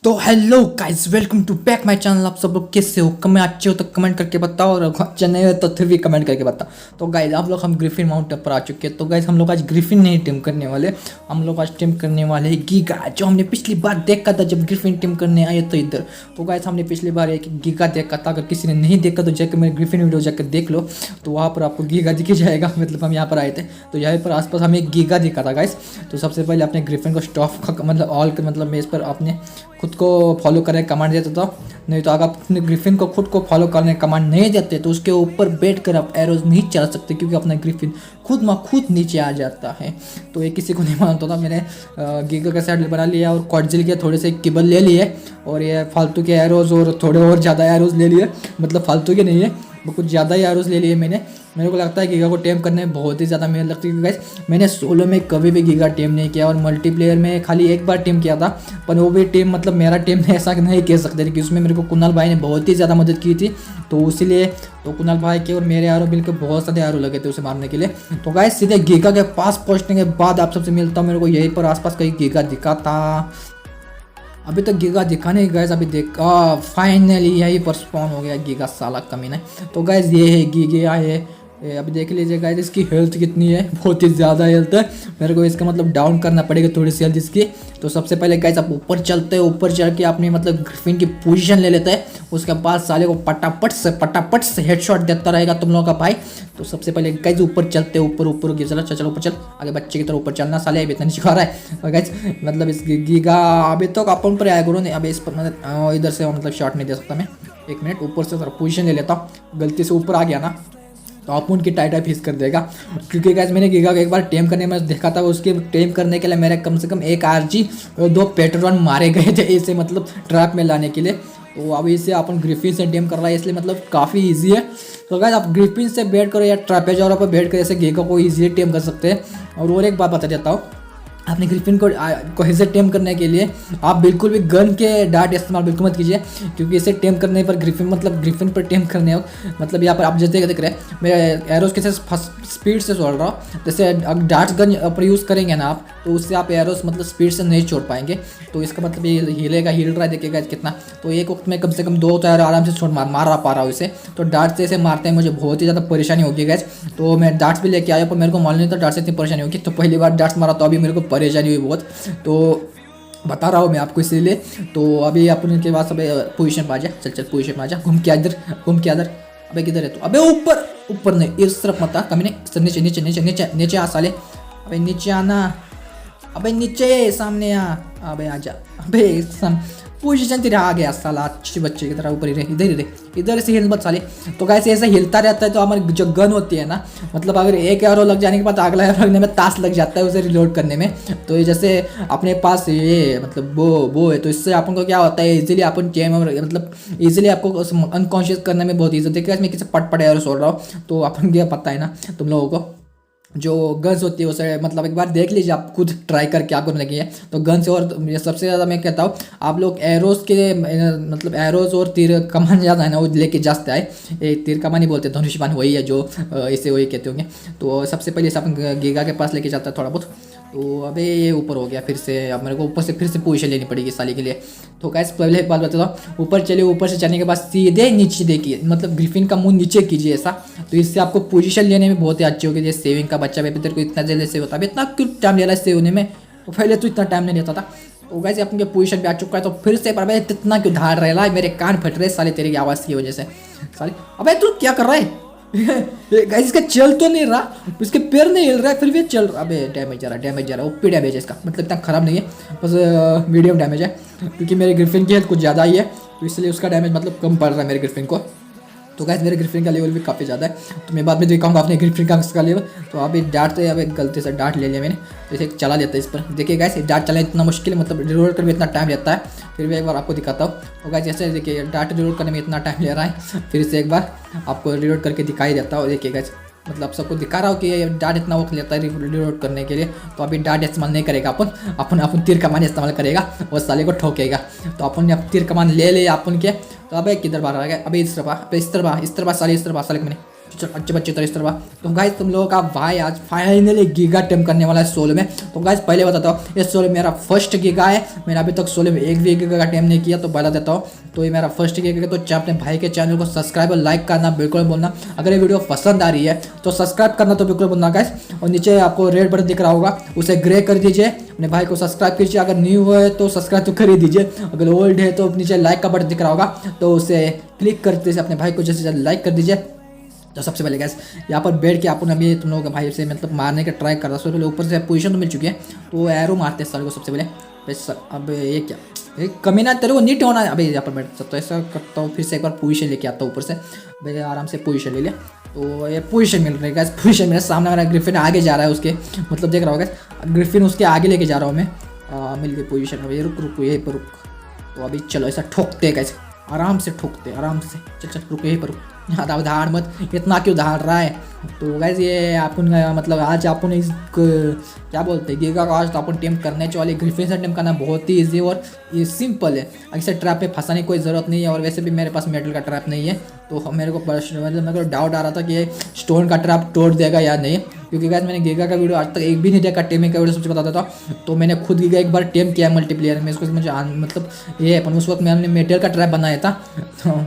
तो hello guys, welcome to back my channel. आप सब लोग कैसे हो? कमेंट अच्छे हो तो कमेंट करके बताओ, और अच्छे नहीं हो तो फिर भी कमेंट करके बताओ। तो गाइस आप लोग हम ग्रिफिन माउंटेन पर आ चुके हैं। तो गाइस हम लोग आज ग्रिफिन नहीं टीम करने वाले, हम लोग आज टीम करने वाले हैं गीगा, जो हमने पिछली बार देखा था जब ग्रिफिन टीम करने आए तो इधर। तो गाइस हमने पिछली बार एक गीगा देखा था, अगर किसी ने नहीं देखा तो जाकर मेरे ग्रिफिन वीडियो जाकर देख लो, तो वहाँ पर आपको गीगा दिख जाएगा। मतलब हम यहाँ पर आए थे तो यहाँ पर आसपास हमें एक गीगा दिखा था गाइस। तो सबसे पहले अपने ग्रिफिन को स्टॉप मतलब ऑल मतलब मेज पर अपने खुद को फॉलो करने का कमांड देता था। नहीं तो अगर आप अपने ग्रिफिन को खुद को फॉलो करने का कमांड नहीं देते तो उसके ऊपर बैठ कर आप एरोज नहीं चला सकते, क्योंकि अपना ग्रिफिन खुद नीचे आ जाता है। तो ये किसी को नहीं मानता था। मैंने गीगा का सेट बना लिया और क्वाड्जिल के थोड़े से किबल ले लिए, और ये फालतू के एरोज और थोड़े और ज़्यादा एरोज ले लिए। मतलब फालतू के नहीं है, वो कुछ ज़्यादा ही एरोज ले लिए मैंने। मेरे को लगता है गीगा को टेम करने में बहुत ही ज़्यादा मेहनत लगती है गाइस। मैंने सोलो में कभी भी गीगा टीम नहीं किया, और मल्टीप्लेयर में खाली एक बार टीम किया था, पर वो भी टीम मतलब मेरा टीम ऐसा नहीं कह सकते, क्योंकि उसमें मेरे को कुणाल भाई ने बहुत ही ज़्यादा मदद की थी। तो इसीलिए तो कुणाल भाई के और मेरे आरो मिलकर बहुत सारे आरो लगे थे उसे मारने के लिए। तो गाइस सीधे गीगा के पास पहुँचने के बाद आप सबसे मिलता हूँ। मेरे को यहीं पर आसपास कहीं गीगा दिखा था, अभी तक गीगा दिखा नहीं गाइस। अभी देखा फाइनली यहीं पर स्पॉन हो गया गीगा, साला कमीना। तो गाइस ये है गीगा है। अभी देख लीजिए गाइस इसकी हेल्थ कितनी है, बहुत ही ज़्यादा हेल्थ है। मेरे को इसका मतलब डाउन करना पड़ेगा थोड़ी सी हेल्थ इसकी। तो सबसे पहले गाइस आप ऊपर चलते हैं, ऊपर चढ़ के अपनी मतलब ग्रिफिन की पोजीशन ले लेते हैं। उसके बाद साले को पटापट से हेडशॉट देता रहेगा तुम लोगों का भाई। तो सबसे पहले गाइस ऊपर चलते हैं, ऊपर चलो ऊपर चल, आगे बच्चे की तरह ऊपर चलना। साले अभी इतना नहीं सिखा रहा है। और गाइस मतलब इस गीगा अभी तो अपन पर आया करो नहीं, अभी इस पर मतलब इधर से मतलब शॉट नहीं दे सकता मैं। एक मिनट ऊपर से पोजीशन ले लेता हूँ। गलती से ऊपर आ गया ना तो आप उनकी टाइटा फीस कर देगा, क्योंकि गाइस मैंने गीगा को एक बार टेम करने में देखा था। उसके टेम करने के लिए मेरे कम से कम एक आरजी और 2 पेट्रोन मारे गए थे इसे मतलब ट्रैप में लाने के लिए। तो अब इसे अपन ग्रिफिन से टेम कर रहा है, इसलिए मतलब काफ़ी ईजी है। तो गाइस आप ग्रिफिन से बैठ कर या ट्रैपेजोरा पर बैठ कर ऐसे गीगा को ईजिली टेम कर सकते हैं। और एक बात बता देता हूँ, अपने ग्रिफिन को इसे टेम करने के लिए आप बिल्कुल भी गन के डार्ट इस्तेमाल बिल्कुल मत कीजिए, क्योंकि इसे टेम करने पर ग्रिफिन पर टेम करने हो मतलब यहाँ पर आप जैसे देख रहे हैं मैं एरोज कैसे स्पीड से छोड़ रहा हूँ। जैसे डार्ट गन पर यूज़ करेंगे ना आप, तो उससे आप एरोज मतलब स्पीड से नहीं छोड़ पाएंगे। तो इसका मतलब ये हिल रहा है, देखिएगा कितना। तो एक वक्त में कम से कम 2 तो एरो आराम से छोड़ मार पा रहा हूँ इसे। तो डार्ट से इसे मारते हैं मुझे बहुत ही ज़्यादा परेशानी होगी गैस। तो मैं डार्ट्स भी लेके आया, पर मेरे को मालूम नहीं था डार्ट से इतनी परेशानी होगी। तो पहली बार डार्ट्स मारा तो अभी मेरे को परेशानी हुई बहुत, तो बता रहा हूँ मैं आपको इसीलिए। तो अभी अपन के पास अबे पोजीशन पर आ जा, चल पोजीशन में आ जा, घूम के इधर। अबे किधर है तू? अबे ऊपर नहीं, इस तरफ मत आ कमीने, नीचे आ साले। अबे नीचे आना, अबे नीचे सामने आ, अबे आजा, अबे पोजीशन तेरा आ गया साला, अच्छे बच्चे की तरह ऊपर ही रहे, इधर से हिल मत साले। तो गाइस ऐसे हिलता रहता है तो हमारी जो गन होती है ना, मतलब अगर एक एरो लग जाने के बाद अगला एरो लगने में तास लग जाता है उसे रिलोड करने में। तो ये जैसे अपने पास ये मतलब वो है, तो इससे अपन को क्या होता है, इजीली अपन टेम मतलब इजीली आपको अनकॉन्शियस करने में बहुत ईजी। देखिए मैं किसी पट एरो छोड़ रहा हूँ, तो अपन क्या पता है ना तुम लोगों को, जो गन्स होती है उसे मतलब एक बार देख लीजिए, आप खुद ट्राई करके आपको लगी है तो गन्स। और सबसे ज़्यादा मैं कहता हूँ आप लोग एरोज के मतलब एरोज और तीर कमान ज़्यादा है ना वो लेके जाते आए। एक तीर कमान ही बोलते हैं, धनुष बाण वही है जो इसे वही कहते होंगे। तो सबसे पहले इसे अपन गीगा के पास लेके जाता है थोड़ा बहुत। तो अबे ये ऊपर हो गया फिर से, अब मेरे को ऊपर से फिर से पोजीशन लेनी पड़ेगी साली के लिए। तो गाइस पहले एक बात बताता हूँ, ऊपर चलिए, ऊपर से चलने के बाद सीधे नीचे देखिए, मतलब ग्रिफिन का मुंह नीचे कीजिए ऐसा। तो इससे आपको पोजीशन लेने में बहुत ही अच्छी होगी। जैसे सेविंग का बच्चा तेरे को इतना जल्दी सेव होता है, इतना क्यों टाइम ले रहा है सेव होने में, तो पहले तो इतना टाइम नहीं लेता था। तो गाइस अपने पोजीशन पे आ चुका है, तो फिर से पर इतना क्यों धार रहा है, मेरे कान फट रहे साले तेरी आवाज़ की वजह से साले। अबे तू क्या कर रहा है? गाइस इसका चल तो नहीं रहा, इसके पैर नहीं हिल रहा है फिर भी चल रहा। अबे डैमेज जा रहा है, ओपी डैमेज है इसका, मतलब इतना खराब नहीं है, बस मीडियम डैमेज है, क्योंकि मेरे ग्रिफिन की हेल्थ कुछ ज़्यादा ही है, तो इसलिए उसका डैमेज मतलब कम पड़ रहा है मेरे ग्रिफिन को। तो गाइस मेरे ग्रिफिन का लेवल भी काफ़ी ज़्यादा है, तो मैं बाद में दिखाऊंगा अपने ग्रिफिन का लेवल। तो अभी डार्ट तो अभी गलती से डार्ट ले लिया मैंने, तो इसे चला लेता है इस पर। देखिए गाइस डार्ट चलाना इतना मुश्किल है, मतलब रिलोड करने में इतना टाइम लगता है। फिर भी एक बार आपको दिखाता हूँ। तो गाइस जैसे देखिए डार्ट रिलोड करने में इतना टाइम ले रहा है, फिर से एक बार आपको रिलोड करके दिखाई देता हूँ। देखिए गाइस मतलब सबको दिखा रहा हूँ कि डार्ट इतना वक्त लेता है रिलोड करने के लिए। तो अभी डार्ट इस्तेमाल नहीं करेगा अपन तीर कमान इस्तेमाल करेगा और साले को ठोकेगा। तो अपन तीर कमान ले अपन के। तो अबे किधर बाहर आ गया? अबे इस तरफ साले मैंने चल अच्छे बच्चे तो इस तरह। तो गाइस तुम लोगों का भाई आज फाइनली गीगा टेम करने वाला है सोलो में। तो गाइस पहले बताता हूँ, ये सोलो मेरा फर्स्ट गीगा है। मैंने अभी तक सोलो में एक भी गीगा का टेम नहीं किया, तो बता देता हूँ। तो ये मेरा फर्स्ट गीगा है। तो अपने भाई के चैनल को सब्सक्राइब और लाइक करना बिल्कुल बोलना। अगर ये वीडियो पसंद आ रही है तो सब्सक्राइब करना तो बिल्कुल बोलना गाइस। और नीचे आपको रेड बटन दिख रहा होगा, उसे ग्रे कर दीजिए। अपने भाई को सब्सक्राइब कीजिए। अगर न्यू है तो सब्सक्राइब तो कर ही दीजिए। अगर ओल्ड है तो नीचे लाइक का बटन दिख रहा होगा, तो उसे क्लिक करते से अपने भाई को जैसे लाइक कर दीजिए। तो सबसे पहले गैस यहाँ पर बैठ के अपन अभी तुम लोगों के भाई से मतलब मारने का ट्राई कर रहा। सबसे पहले ऊपर से पोजीशन तो मिल चुकी है, तो एरो मारते हैं सर को सबसे पहले। अब ये क्या कमी ना तेरे को नीट होना है। अभी यहाँ पर बैठ सकता हूँ, ऐसा करता हूँ। फिर से एक बार पोजीशन लेके आता हूँ ऊपर से। भाई आराम से पोजीशन ले लिया, तो ये पोजीशन मिल रही है गैस। पोजीशन मेरे सामने मेरा ग्रिफिन आगे जा रहा है, उसके मतलब देख रहा होगा ग्रिफिन उसके आगे लेके जा रहा हूँ मैं। मिल गई पोजीशन। अब ये रुक यहीं पर रुक। तो अभी चलो ऐसा ठोकते कैसे, आराम से ठोकते आराम से। चल रुक यहीं पर रुक, ज़्यादा धाड़ मत, इतना क्यों धाड़ रहा है। तो गैस ये अपन मतलब आज अपन इस क्या बोलते हैं गीगा का आज तो अपन टेम करने वाले। ग्रिफिन से टेम करना बहुत ही ईजी और ये सिंपल है। ऐसे ट्रैप पे फंसाने की कोई ज़रूरत नहीं है। और वैसे भी मेरे पास मेटल का ट्रैप नहीं है, तो मेरे को मतलब मेरे को डाउट आ रहा था कि ये स्टोन का ट्रैप तोड़ देगा या नहीं। क्योंकि गैस मैंने गीगा का वीडियो आज तक एक भी नहीं देखा, टेमिंग का वीडियो सबसे बताता था। तो मैंने खुद गीगा एक बार टेम किया मल्टीप्लेयर में। इसको मुझे मतलब ये अपन उस वक्त मैंने मेटल का ट्रैप बनाया था, तो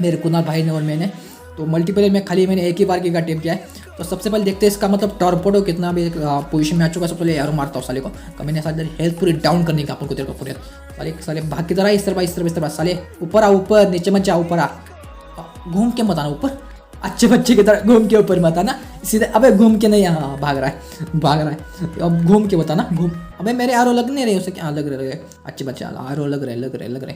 मेरे कुनाल भाई ने और मैंने। तो मल्टीप्लेयर में खाली मैंने एक ही बार गीगा टेम किया है। तो सबसे पहले देखते हैं इसका मतलब टॉर्पेडो कितना भी पोजीशन में आ चुका है। सबसे पहले एरो मारता हूँ साले को। मैंने साले हेल्थ पूरी डाउन करने का अपन को तेरे को पूरे साले भाग की तरह इस तरह साले ऊपर आ, ऊपर नीचे मत जा, ऊपर आ, घूम के मत आना ऊपर। अच्छे बच्चे की तरह घूम के ऊपर मत आना सीधे। अबे घूम के नहीं, यहाँ भाग रहा है। अब घूम के बताना, घूम। अबे मेरे आरो लग नहीं रहे उसे, क्या लग रहे अच्छे बच्चे आरो लग रहे।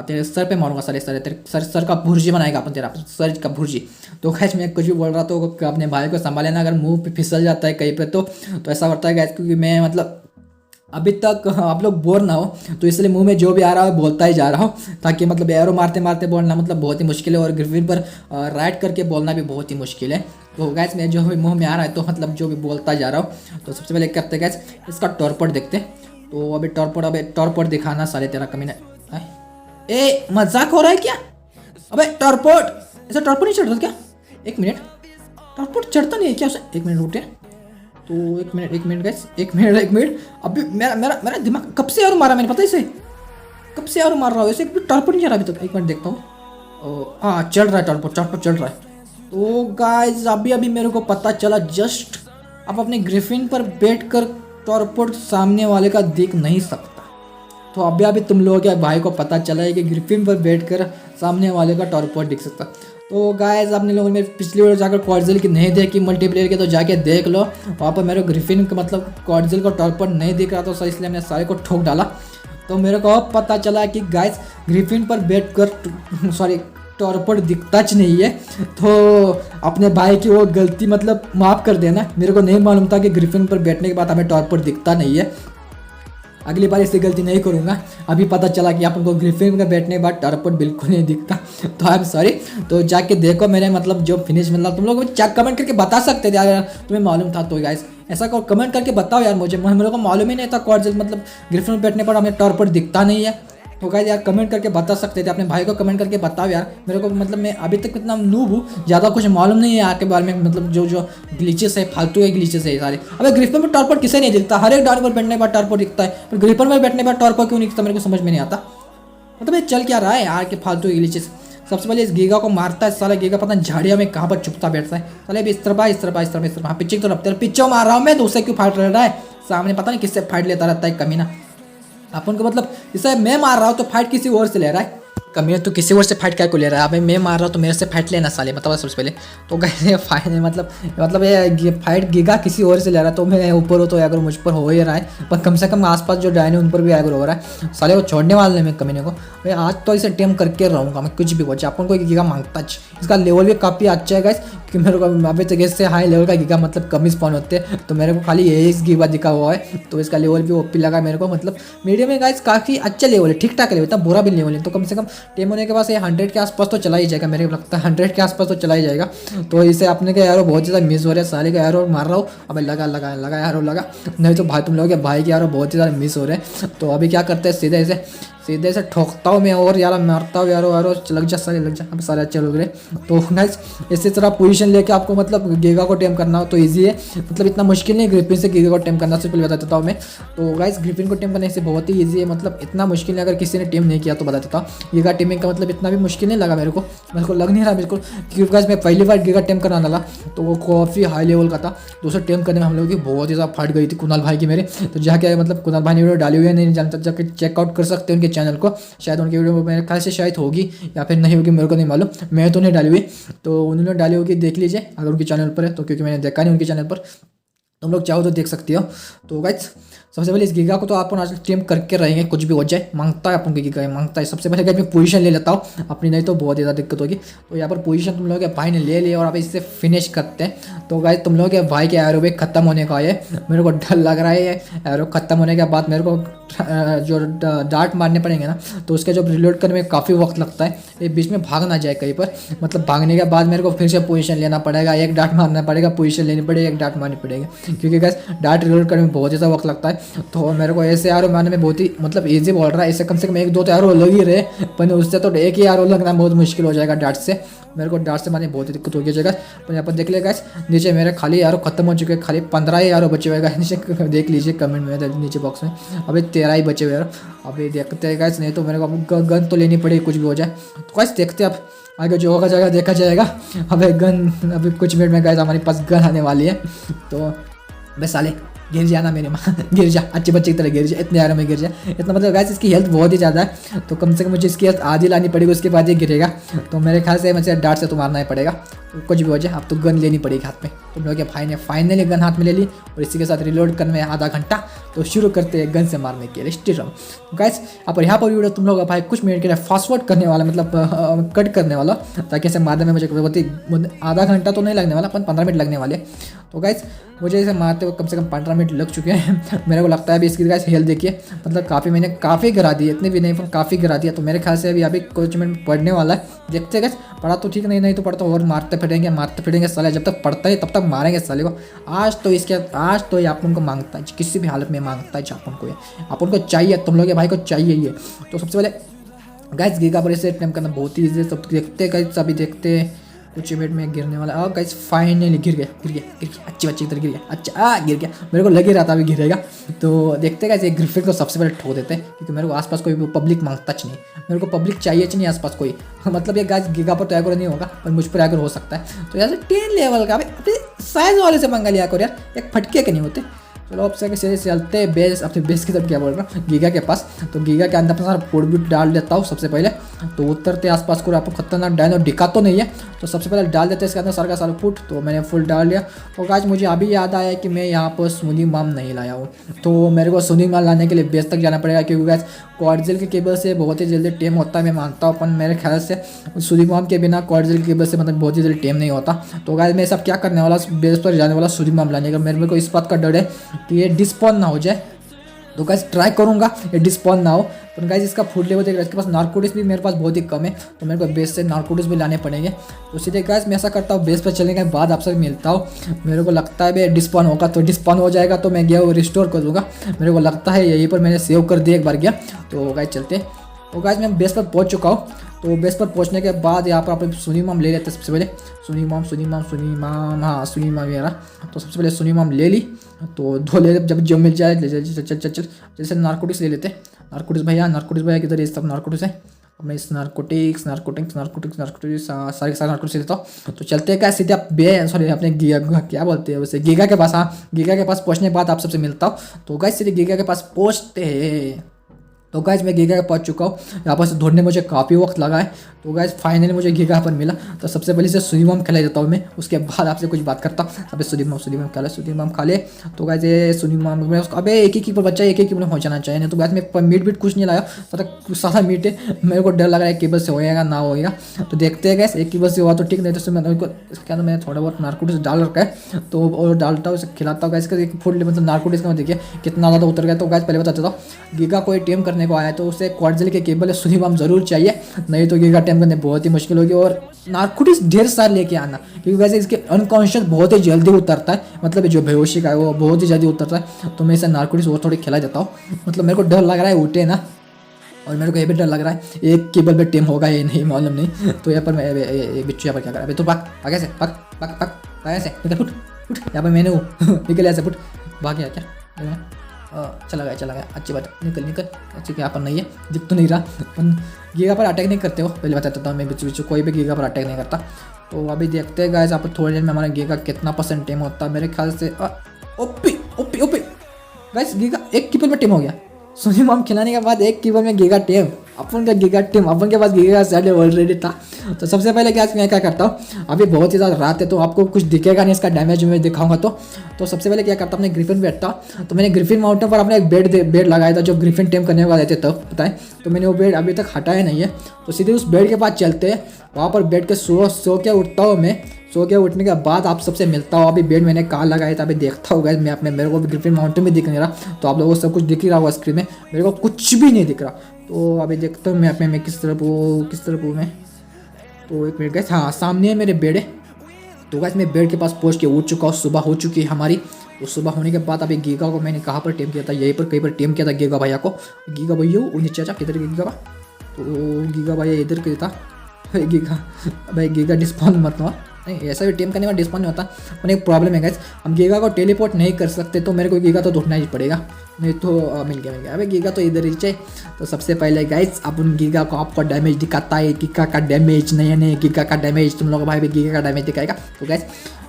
तेरे सर पे मारूंगा साले, तेरे सर का भुर्जी बनाएगा अपन, तेरा सर का भुर्जी। तो खैर मैं कुछ भी बोल रहा तो अपने भाई को संभाले ना, अगर मुंह पे फिसल जाता है कहीं पे तो ऐसा होता है गैस। क्योंकि मैं मतलब अभी तक आप लोग बोर ना हो, तो इसलिए मुंह में जो भी आ रहा है बोलता ही जा रहा हूँ, ताकि मतलब एरो मारते मारते बोलना मतलब बहुत ही मुश्किल है। और ग्रिफिन पर राइड करके बोलना भी बहुत ही मुश्किल है। तो गैस मैं जो भी मुंह में आ रहा है तो मतलब जो भी बोलता जा रहा हूँ। तो सबसे पहले करते गैस इसका टॉर्पेड देखते। तो अभी टॉर्पेड दिखाना साले, तेरा कमी नहीं। ए मजाक हो रहा है क्या? अबे टॉर्पेड, ऐसा टॉर्पेड नहीं चढ़ रहा क्या? एक मिनट, टॉर्पेड चढ़ता नहीं है क्या उसे? एक मिनट रुके। तो एक मिनट गैस, एक मिनट। अभी मेरा दिमाग कब से और मारा मैंने, पता है इसे कब से और मार रहा हूँ। ऐसे टॉर्पेड नहीं चढ़ा अभी तक। एक मिनट देखता हूँ। हाँ चल रहा है टॉर्पेड चल रहा है। तो गाइस अभी मेरे को पता चला जस्ट, अब अपने ग्रिफिन पर बैठकर टॉर्पेड सामने वाले का देख नहीं सकता। तो अभी तुम लोगों के भाई को पता चला है कि ग्रिफिन पर बैठकर सामने वाले का टॉर्पेड दिख सकता। तो गाइस आपने लोगों ने पिछली वीडियो जाकर क्वार्टजिल की नहीं देखी मल्टीप्लेयर के, तो जाके देख लो। वहाँ पर मेरे ग्रिफिन का मतलब क्वार्टजिल को टॉर्पेड नहीं दिख रहा था, तो इसलिए मैंने सारे को ठोक डाला। तो मेरे को अब पता चला कि गाइस ग्रिफिन पर बैठकर टॉर्पेड दिखता च नहीं है। तो अपने भाई की वो गलती मतलब माफ़ कर देना। मेरे को नहीं मालूम था कि ग्रिफिन पर बैठने के बाद हमें टॉर्पेड दिखता नहीं है। अगली बार इससे गलती नहीं करूँगा। अभी पता चला कि अपन को ग्रिफिन में बैठने के बाद टॉर्पेड बिल्कुल नहीं दिखता। तो आई एम सॉरी। तो जाके देखो मेरे मतलब जो फिनिश मतलब तुम लोग कमेंट करके बता सकते थे अगर तुम्हें मालूम था तो गाइस। ऐसा कमेंट करके बताओ यार, मुझे मेरे को मालूम ही नहीं था क्वार्टजिल मतलब ग्रिफिन में बैठने पर हमें टॉर्पेड दिखता नहीं है। तो गाइस यार कमेंट करके बता सकते थे, अपने भाई को कमेंट करके बताओ यार। मेरे को मतलब मैं अभी तक इतना नूब हूँ, ज़्यादा कुछ मालूम नहीं है यार के बारे में। मतलब जो ग्लिचेस है, फालतू के ग्लिचेस है सारे। अबे ग्रिफिन में टॉर्पेड किसे नहीं दिखता? हर एक डाउन पर बैठने के बाद टॉर्पेड दिखता है, पर ग्रिफिन में बैठने के बाद टॉर्पेड क्यों नहीं दिखता? मेरे को समझ में नहीं आता। मतलब ये चल क्या रहा है यार के फालतू ग्लिचेस। सबसे पहले इस गीगा को मारता है साला। गीगा पता नहीं झाड़िया में कहाँ पर चुपता बैठता है साले। इस तरह पीछे की तरफ पीछे मार रहा हूँ मैं, तो उससे क्यों फाइट रह रहा है? सामने पता नहीं किससे फाइट लेता रहता है कमीना। अपन को मतलब इसे मैं मार रहा हूँ तो फाइट किसी और से ले रहा है। कमीना तो किसी और से फाइट क्या को ले रहा है? अबे मैं मार रहा हूँ तो मेरे से फाइट लेना साले, मतलब सबसे पहले तो गए फाइट मतलब ये फाइट गीगा किसी और से ले रहा है। तो मैं ऊपर हो तो अगर मुझ पर हो ही रहा है, पर कम से कम आसपास जो डायन है उन पर भी अगर हो रहा है। साले को छोड़ने वाले नहीं मैं कमीने को। भाई आज तो इसे टेम करके रहूँगा मैं, कुछ भी हो जाए। अपन को गीगा मांगता। इसका लेवल भी काफ़ी अच्छा है गाइस, कि मेरे को अभी तक इससे हाई लेवल का गीगा मतलब कम ही स्पॉन होते हैं। तो मेरे को खाली यही गीगा दिखा हुआ है, तो इसका लेवल भी ओपी लगा मेरे को। मतलब मीडियम में गाइस काफ़ी अच्छा लेवल है, ठीक ठाक लेवल, इतना बुरा भी लेवल है। तो कम से कम टेम होने के बाद 100 के आसपास तो चला ही जाएगा, मेरे को लगता है 100 के आसपास तो चला ही जाएगा। तो इसे अपने के एरो बहुत ज़्यादा मिस हो रहा है। साले का एरो मार रहा हूँ, अबे लगा एरो लगा, नहीं तो भाई तुम लोग के भाई के एरो बहुत ही ज़्यादा मिस हो रहे हैं। तो अभी क्या करते हैं, सीधे इसे सीधे से ठोकता हूँ मैं और यार मारता हूँ यार लग जा सारे लग जा। अब सारे अच्छे लोग रहे। तो गाइस इसी तरह पोजीशन लेके आपको मतलब गीगा को टेम करना हो तो ईजी है, मतलब इतना मुश्किल नहीं ग्रिफिन से गीगा को टेम करना। सिर्फ बता देता हूँ मैं। तो गाइस ग्रिफिन को टेम करने से बहुत ही ईजी है, मतलब इतना मुश्किल नहीं। अगर किसी ने टेम नहीं किया तो बता देता हूँ। गीगा टेमिंग का मतलब इतना भी मुश्किल नहीं लगा मेरे को लग नहीं रहा बिल्कुल, क्योंकि गाइस मैं पहली बार गीगा टेम करना डाला तो वो काफ़ी हाई लेवल का था। तो उसे टेम करने में हम लोगों की बहुत ही ज़्यादा फट गई थी कुणाल भाई की मेरे। तो जाके मतलब कुणाल भाई ने वीडियो डाली हुई है, नहीं जानता जाके चेकआउट कर सकते हैं उनके चैनल को। शायद उनकी वीडियो मेरे ख्याल से शायद होगी या फिर नहीं होगी, मेरे को नहीं मालूम, मैं तो नहीं डाली हुई। तो उन्होंने डाली होगी, देख लीजिए अगर उनके चैनल पर है तो, क्योंकि मैंने देखा नहीं उनके चैनल पर। तुम लोग चाहो तो देख सकती हो। तो गाइस सबसे पहले इस गीगा को तो अपन आज टेम करके रहेंगे, कुछ भी हो जाए। मांगता है अपन को गीगा, मांगता है। सबसे पहले मैं पोजीशन ले लेता हूँ अपनी, नहीं तो बहुत ज़्यादा दिक्कत होगी। तो यहाँ पर पोजीशन तुम लोगों के भाई ने ले लिया और अब इससे फिनिश करते हैं। तो गाइस तुम लोगों के भाई के एरो भी खत्म होने का है, मेरे को डर लग रहा है। एरो खत्म होने के बाद मेरे को जो डार्ट मारने पड़ेंगे ना, तो उसके जो रिलोड करने में काफ़ी वक्त लगता है। ये बीच में भाग ना जाए कहीं पर, मतलब भागने के बाद मेरे को फिर से पोजीशन लेना पड़ेगा, एक डार्ट मारना पड़ेगा, पोजीशन लेनी पड़ेगी, एक डार्ट मारनी पड़ेगी, क्योंकि गाइस डार्ट रिलोड करने में बहुत ज़्यादा वक्त लगता है। तो मेरे को ऐसे एरो मारने में बहुत ही मतलब ईजी बोल रहा है। इससे कम से कम एक दो तो एरो लग ही रहे, पर उससे तो एक ही एरो लगना बहुत मुश्किल हो जाएगा डार्ट से। मेरे को डार्ट से मारने बहुत ही दिक्कत हो जाएगा। पर यहाँ पर देख लेगा नीचे मेरे खाली एरो खत्म हो चुके हैं, खाली 15 ही एरो बचे हुए। नीचे देख लीजिए कमेंट में, नीचे बॉक्स में अभी 13 ही बचे हुए एरो। अभी देखते हैं गाइस, नहीं तो मेरे को गन तो लेनी पड़ेगी कुछ भी हो जाए। तो गाइस देखते हैं अब आगे जो होगा जाएगा, देखा जाएगा। अबे गन अभी कुछ मिनट में गाइस हमारे पास गन आने वाली है। तो बस साले गिर जाना मेरे माँ, गिर जा, अच्छे बच्चे की तरह गिर जा, इतने यारों में गिर जा। इतना मतलब गाइस इसकी हेल्थ बहुत ही ज़्यादा है, तो कम से कम मुझे इसकी हेल्थ आधी लानी पड़ेगी, उसके बाद ये गिरेगा। तो मेरे ख्याल से मुझे डार्ट से तो मारना ही पड़ेगा। तो कुछ भी हो जाए अब तो गन लेनी पड़ेगी हाथ में। तुम लोग के भाई ने फाइनली गन हाथ में ले ली और इसी के साथ रिलोड करने में आधा घंटा। तो शुरू करते हैं गन से मारने के लिए स्टेरम गाइस। अब यहाँ पर वीडियो तुम लोग भाई कुछ मिनट के लिए फास्ट फॉरवर्ड करने वाला, मतलब कट करने वाला, ताकि इसे मारने में मुझे बहुत ही आधा घंटा तो नहीं लगने वाला, 15 मिनट लगने वाले। तो गाइस मुझे इसे मारते हुए कम से कम 15 मिनट लग चुके हैं। मेरे को लगता है अभी इसकी गाइस हेल्थ देखिए, मतलब मैंने काफ़ी गिरा दी, इतनी भी नहीं पर काफ़ी गिरा दिया। तो मेरे ख्याल से अभी कुछ मिनट पढ़ने वाला है, देखते गाइस। पढ़ा तो ठीक नहीं तो पढ़ा तो और मारते फिरेंगे साले, जब तक पढ़ता है तब तक मारेंगे साले को। आज तो ये अपन को मांगता है, किसी भी हालत में मांगता है अपन को चाहिए, तुम लोग भाई को चाहिए ये। तो सबसे पहले गाइस गीगा पर इसे अटेम्प्ट करना बहुत ही ईजी है। सब देखते गाइस, अभी देखते कुछ मिनट में गिरने वाला। अब गाइस फाइनली गिर गया, अच्छी बच्ची की तरह गिर गया। अच्छा गिर गया, मेरे को लग ही रहा था अभी गिरेगा। तो देखते गाइस एक ग्रिफिन को सबसे पहले ठोक देते हैं, क्योंकि मेरे को आसपास कोई पब्लिक मांगता नहीं, मेरे को पब्लिक चाहिए नहीं आसपास कोई। मतलब ये गाइस गीगा पर तो एग्रो नहीं होगा, पर मुझ पर एग्रो हो सकता है। तो यार 10 लेवल का अपने साइज वाले से मंगा लिया करो यार, एक फटके के नहीं होते। चलो अब से चलते बेस, अपने बेस की तरफ क्या बोल रहा हूँ, गीगा के पास। तो गीगा के अंदर अपना सारा फूड भी डाल देता हूँ सबसे पहले। तो उतरते आसपास को आपको खतरनाक डायनो दिखा तो नहीं है, तो सबसे पहले डाल देते हैं इसके अंदर सारा का सारा फूड। तो मैंने फुल डाल लिया। और गाइस मुझे अभी याद आया कि मैं यहाँ पर सुनी माम नहीं लाया हूँ, तो मेरे को सुनी माम लाने के लिए बेस तक जाना पड़ेगा, क्योंकि गाइस क्वाड्रिल के केबल से बहुत ही जल्दी टेम होता है, मैं मानता हूँ। अपन मेरे ख्याल से सुनी माम के बिना क्वाड्रिल के केबल से मतलब बहुत ही जल्दी टेम नहीं होता। तो गाइस मैं सब क्या करने वाला, बेस पर जाने वाला सुनी माम लाने का। मेरे को इस बात का डर है कि ये डिस्पॉन ना हो जाए। तो गाइस ट्राई करूंगा ये डिस्पॉन ना हो। पर गाइस इसका फूड लेवल देख रहा है, इसके पास नार्कोटिक्स भी मेरे पास बहुत ही कम है, तो मेरे को बेस से नार्कोटिक्स भी लाने पड़ेंगे। तो सीधे गाइस मैं ऐसा करता हूँ, बेस पर चलने के बाद आपसे मिलता हूँ। मेरे को लगता है भाई डिस्पॉन होगा, तो डिस्पॉन हो जाएगा तो मैं गया वो रिस्टोर कर दूँगा। मेरे को लगता है यहीं पर मैंने सेव कर दिया एक बार गया। तो गाइस चलते। तो गाइस मैं बेस पर पहुँच चुका हूँ। तो बेस पर पहुंचने के बाद यहाँ पर आप सुनी माम ले लेते हैं सबसे पहले। सुनी माम हाँ सुनी माम मेरा। तो सबसे पहले सुनी माम ले ली। तो दो ले जब मिल जाए चल जैसे नार्कोटिक्स ले लेते। नार्कोटिक्स भैया किधर ये सब नार्कोटिक्स है। मैं इस नार्कोटिक्स सारे नार्कोटिक्स लेता हूँ। तो चलते हैं क्या सीधे आप सॉरी अपने क्या बोलते हैं वैसे गीगा के पास। हाँ गीगा के पास पहुँचने के बाद आप सबसे मिलता हूँ। तो गाइस सीधे गीगा के पास पहुँचते हैं। तो गाइस मैं गीगा पहुंच चुका हूँ। यहाँ पर से ढूंढने मुझे काफ़ी वक्त लगा है। तो गाइस फाइनली मुझे गीगा पर मिला। तो सबसे पहले से सुनीमाम खिला देता हूँ मैं, उसके बाद आपसे कुछ बात करता हूँ। अबे सुनीमाम खा ले। तो गाइस ये सुनीमाम मैं उसको अबे एक ही पर बच्चा एक ही हो जाना चाहिए। नहीं तो गाइस मैं मीट कुछ नहीं लाया, पता सारा मीट है। मेरे को डर लग रहा है केबल से होएगा ना होएगा। तो देखते हैं गाइस एक केबल से हुआ तो ठीक, नहीं तो मैं क्या मैंने थोड़ा बहुत नार्कोटिक्स डाल रखा है। तो और डालता हूँ खिलाता हूँ गाइस का फूड मतलब नार्कोटिक्स का देखिए कितना ज़्यादा उतर गया। तो गाइस पहले बता देता हूँ, गीगा कोई टेम करने को आया तो उसे क्वाड्रिल के केबल सुनीमाम जरूर चाहिए, नहीं तो गीगा टेम करने बहुत ही मुश्किल होगी। और नार्कोटिक्स ढेर सारे लेके आना, क्योंकि वैसे इसके अनकॉन्शियस बहुत ही जल्दी उतरता है, मतलब जो बेहोशी का है वो बहुत ही जल्दी उतरता है। तो मैं इसे नार्कोटिक्स और थोड़ी खिला देता हूँ, मतलब मेरे को डर लग रहा है उठे ना। और मेरे को ये भी डर लग रहा है एक केबल पे टीम होगा ये नहीं मालूम नहीं। तो यहाँ पर मैं ये बिच्छू यहाँ पर क्या कर रहा है, तो भाग आगे से भाग भाग भाग भाग ऐसे निकल फुट फुट, यहाँ पर मैंने वो निकल ऐसे फुट भाग गया क्या, चला गया अच्छी बात, निकल निकल अच्छी, यहाँ पर नहीं है दिख तो नहीं रहा। अपन गीगा पर अटैक नहीं करते हो, पहले बताता हूँ मैं, बिच्छू कोई भी गीगा पर अटैक नहीं करता। तो अभी देखते हैं गाइस, यहाँ पर थोड़ी देर में हमारा गीगा कितना % टीम होता है, मेरे ख्याल से OP OP OP guys, giga एक कीपर में टीम हो गया। सोनी मॉम खिलाने के बाद एक कीपर में गीगा टीम, अपन का गीगा टीम, अपन के पास गीगा का सेट ऑलरेडी था। तो सबसे पहले क्या मैं क्या करता हूँ, अभी बहुत ही ज़्यादा रात है तो आपको कुछ दिखेगा नहीं, इसका डैमेज मैं दिखाऊंगा। तो सबसे पहले क्या करता हूँ, अपने ग्रिफिन बैठता, तो मैंने ग्रिफिन माउंटेन पर अपने एक बेड लगाया था जो ग्रिफिन टीम करने वाले थे तब पता है। तो मैंने वो बेड अभी तक हटाया नहीं है, तो सीधे उस बेड के पास चलते हैं, वहाँ पर बैठ के सो के उठता हूँ मैं। सो के उठने के बाद आप सबसे मिलता हूँ। अभी बेड मैंने कहाँ लगाया था अभी देखता होगा मैं अपने, मेरे को भी ग्रिफिन माउंटेन में दिख नहीं रहा, तो आप लोगों को सब कुछ दिख ही रहा होगा स्क्रीन में, मेरे को कुछ भी नहीं दिख रहा। तो अभी देखता हूँ मैं अपने में किस तरफ हूँ मैं। तो एक मिनट गैस, हाँ सामने है मेरे बेड है। तो गैस मैं बेड के पास पहुँच के उठ चुका हूँ, सुबह हो चुकी है हमारी। तो सुबह होने के बाद अभी गीगा को मैंने कहाँ पर टीम किया था, यहीं पर कहीं पर टीम किया था गीगा भैया को। गीगा भैया वो नीचे जा, किधर गीगा भा, तो गीगा भैया इधर किया था। गीगा भाई गीगा डिस्पॉन मत हुआ, नहीं ऐसा भी टीम करने में डिस्पॉन नहीं होता। पर एक प्रॉब्लम है गाइस, हम गीगा को टेलीपोर्ट नहीं कर सकते, तो मेरे को गीगा तो ढूंढना ही पड़ेगा, नहीं तो मिल गया। अबे गीगा तो इधर ही चाहिए। तो सबसे पहले गाइस अपन गीगा को आपको डैमेज दिखाता है, गीगा का डैमेज नहीं गीगा का डैमेज, तुम लोग भाई भी गीगा का डैमेज दिखाएगा। तो गाइस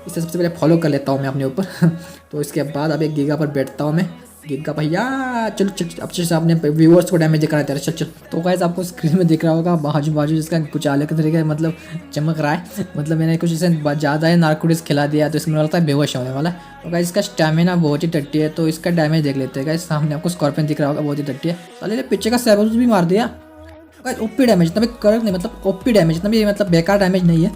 इसे सबसे पहले फॉलो कर लेता हूँ मैं अपने ऊपर। तो इसके बाद अब एक गीगा पर बैठता हूँ मैं। गीगा भैया चलो चल अच्छे से अपने व्यूअर्स को डैमेज दिखा रहा है, चल। तो गाइस आपको स्क्रीन में दिख रहा होगा बाजू जिसका कुछ अलग तरीके मतलब चमक रहा है, मतलब मैंने कुछ इसे ज़्यादा ही नार्कोटिक्स खिला दिया, तो इसमें लगता है बेहोश होने वाला है। तो गाइस इसका स्टैमिना बहुत ही टट्टी है, तो इसका डैमेज देख लेते हैं गाइस। सामने आपको स्कॉर्पियन दिख रहा होगा, बहुत ही टट्टी है। साले पीछे का सैबल्स भी मार दिया। ओपी डैमेज इतना भी करेक्ट नहीं, मतलब ओपी डैमेज इतना भी मतलब बेकार डैमेज नहीं है।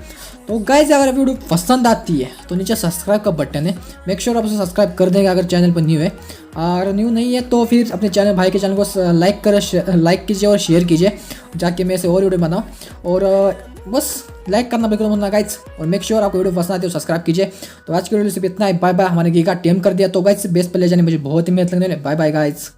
तो गाइस अगर वीडियो पसंद आती है तो नीचे सब्सक्राइब का बटन है, मेक श्योर आप उसे सब्सक्राइब कर देंगे अगर चैनल पर न्यू है। अगर न्यू नहीं है तो फिर अपने चैनल भाई के चैनल को लाइक कीजिए और शेयर कीजिए, जाके मैं इसे और वीडियो बनाऊँ। और बस लाइक करना बिल्कुल मत भूलना गाइस, और मेक श्योर आपको वीडियो पसंद आती है तो सब्सक्राइब कीजिए। तो आज की वीडियो सिर्फ इतना ही, बाय बाय। हमारे गीगा टीम कर दिया, तो गाइस बेस्ट प्ले जाने मुझे बहुत ही मेहनत लगने वाली। Bye bye guys.